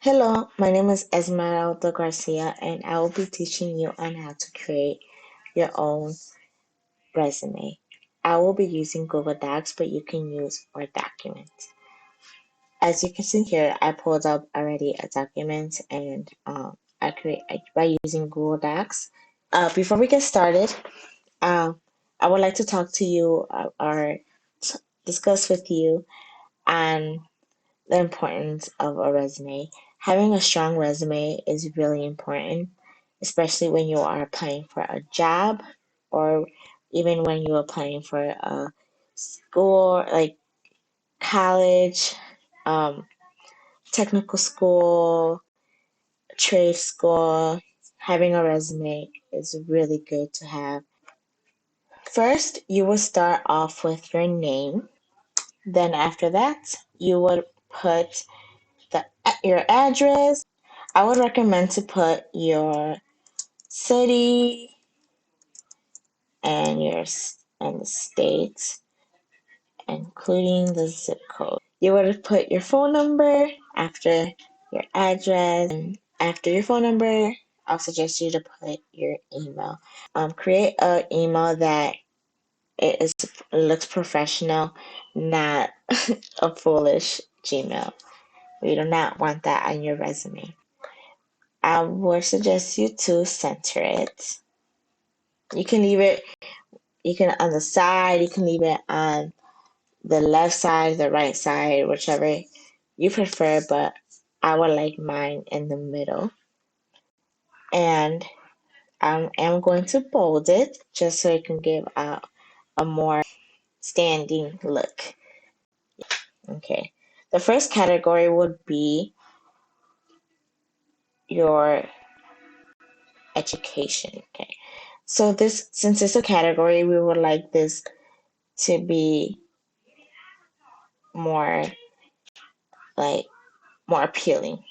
Hello, my name is Esmeralda Garcia, and I will be teaching you on how to create your own resume. I will be using Google Docs, but you can use Word documents. As you can see here, I pulled up already a document and I create by using Google Docs. Before we get started, uh, I would like to talk to you or discuss with you on the importance of a resume. Having a strong resume is really important, especially when you are applying for a job or even when you're applying for a school, like college, um, technical school, trade school. Having a resume is really good to have. First, you will start off with your name. Then after that, you would put your address. I would recommend to put your city and and the state, including the zip code. You would put your phone number after your address, and after your phone number, I'll suggest you to put your email. Create an email that looks professional, not a foolish Gmail. We do not want that on your resume. I would suggest you to center it. You can leave it, you can on the side, you can leave it on the left side, the right side, whichever you prefer, but I would like mine in the middle. And I am going to bold it just so it can give out a more standing look. Okay. The first category would be your education. Okay. So since it's a category, we would like this to be more like more appealing.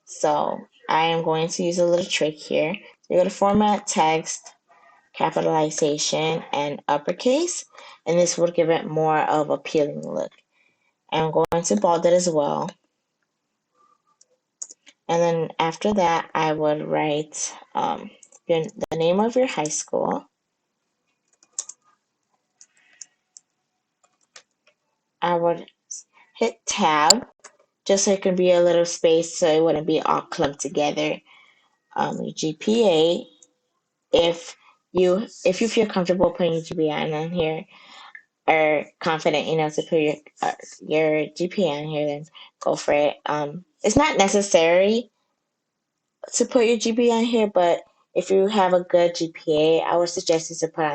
So I am going to use a little trick here. You're going to format text, capitalization, and uppercase, and this will give it more of appealing look. I'm going to bold it as well. And then after that, I would write the name of your high school. I would hit tab just so it can be a little space so it wouldn't be all clumped together. Your GPA, if you feel comfortable putting your GPA on here or confident enough to put your GPA on here, then go for it. It's not necessary to put your GPA on here, but if you have a good GPA, I would suggest you to put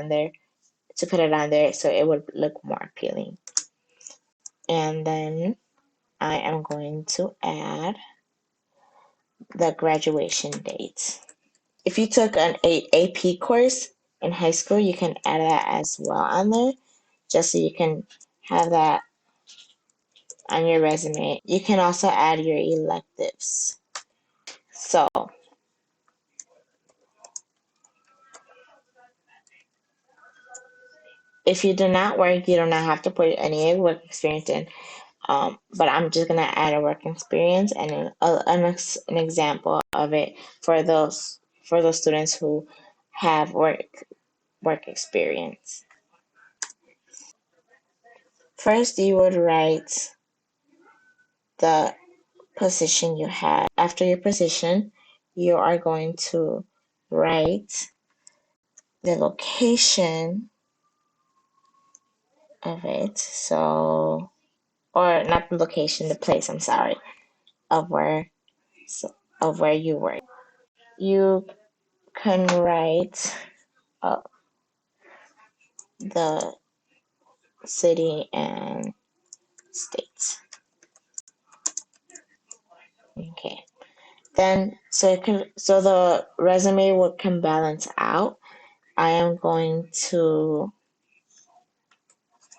it on there so it would look more appealing. And then I am going to add the graduation date. If you took an AP course in high school, you can add that as well on there, just so you can have that on your resume. You can also add your electives. So if you do not work, you do not have to put any work experience in. But I'm just gonna add a work experience and an example of it for those students who have work experience. First, you would write the position you had. After your position, you are going to write the location of it. So, or not the location, the place, I'm sorry, of where of where you work. You can write uh, the city and state. Okay. Then so the resume can balance out. I am going to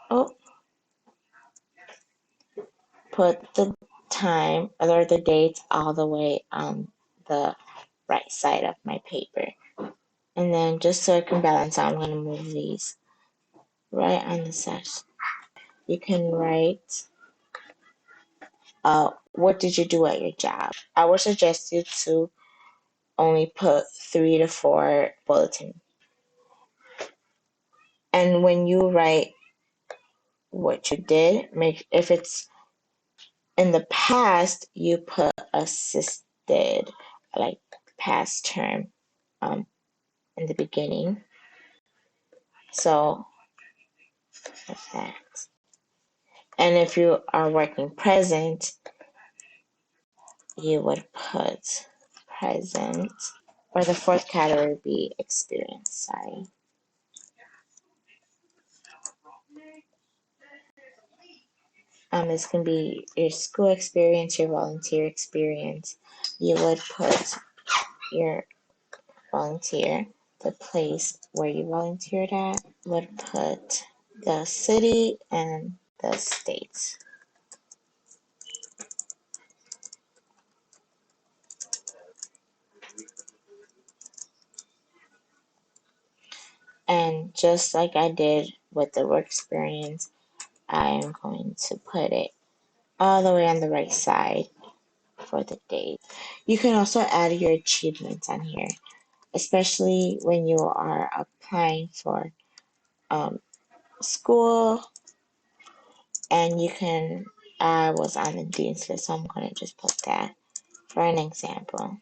oh put the time or the date all the way on the right side of my paper. And then just so it can balance out, I'm going to move these right on the side. You can write what did you do at your job? I would suggest you to only put 3 to 4 bulletin. And when you write what you did, make if it's in the past, you put assisted, like past term, in the beginning. So like that. And if you are working present, you would put present, or the fourth category would be experience. Sorry. This can be your school experience, your volunteer experience. You would put your volunteer, the place where you volunteered at, would put the city and the state. And just like I did with the work experience, I am going to put it all the way on the right side for the date. You can also add your achievements on here, especially when you are applying for school, and you can, I was on the dean's list, so I'm going to just put that for an example.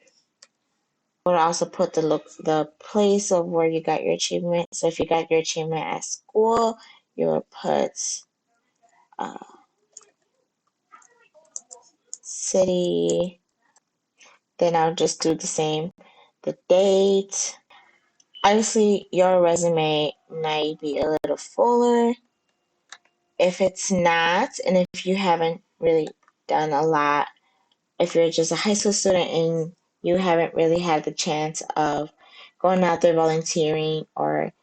We'll also put the place of where you got your achievement. So if you got your achievement at school, you will put city. Then I'll just do the same, the date. Obviously, your resume might be a little fuller. If it's not, and if you haven't really done a lot, if you're just a high school student and you haven't really had the chance of going out there volunteering, or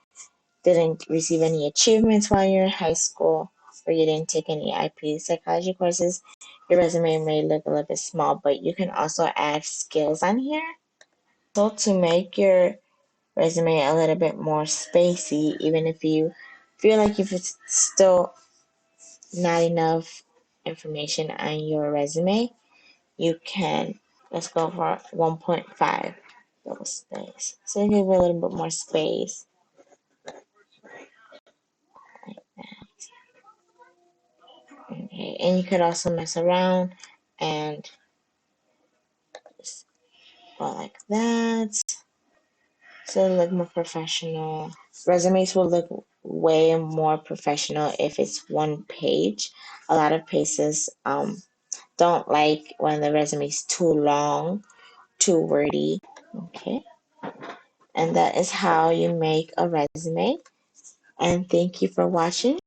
didn't receive any achievements while you're in high school, or you didn't take any IP psychology courses, your resume may look a little bit small, but you can also add skills on here. So to make your resume a little bit more spacey, even if you feel like if it's still not enough information on your resume, you can, let's go for 1.5 double space. So give it a little bit more space. Like that. Okay, and you could also mess around and just go like that. So it'll look more professional. Resumes will look way more professional if it's one page. A lot of places don't like when the resume is too long, too wordy. Okay. And that is how you make a resume. And thank you for watching.